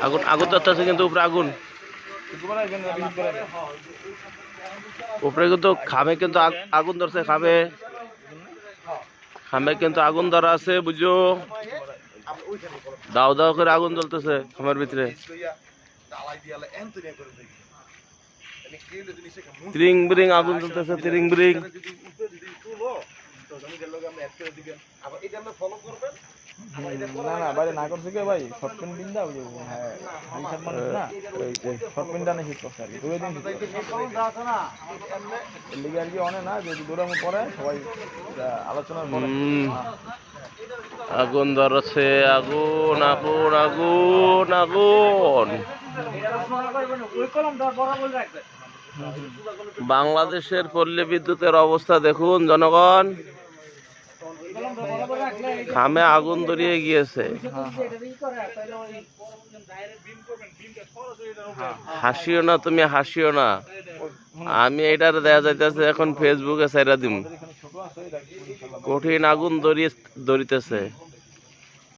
আগুন আগুন চলতেছে কিন্তু উপরে আগুন, উপরে কিন্তু খামে কিন্তু আগুন ধরছে, খামে খামে কিন্তু আগুন ধরা আছে বুঝো, দাও দাও করে আগুন জ্বলতেছে খামের ভিতরে, ত্রিং বিরিং আগুন জ্বলতেছে, ত্রিং বিরিং। না না বাইরে না করছে কে ভাই, শর্ট প্যান্ট দিন দাও হ্যাঁ হাই শার্ট মানুষ না, শর্ট প্যান্ট ডানে শীত করছে আর কি, দুই দিন লিগে আর কি অনে না, যদি দৌড়ামো পরে সবাই আলোচনার পরে। আগুন ধরছে, আগুন আগুন আগুন আগুন। বাংলাদেশের পল্লী বিদ্যুতের অবস্থা দেখুন জনগণ, খামে আগুন ধরিয়ে গিয়েছে। হাসিও না তুমি, হাসিও না, আমি এটার দেখা যাইতেছে এখন ফেসবুকে ছাইরা দিম, কঠিন আগুন ধরিতেছে।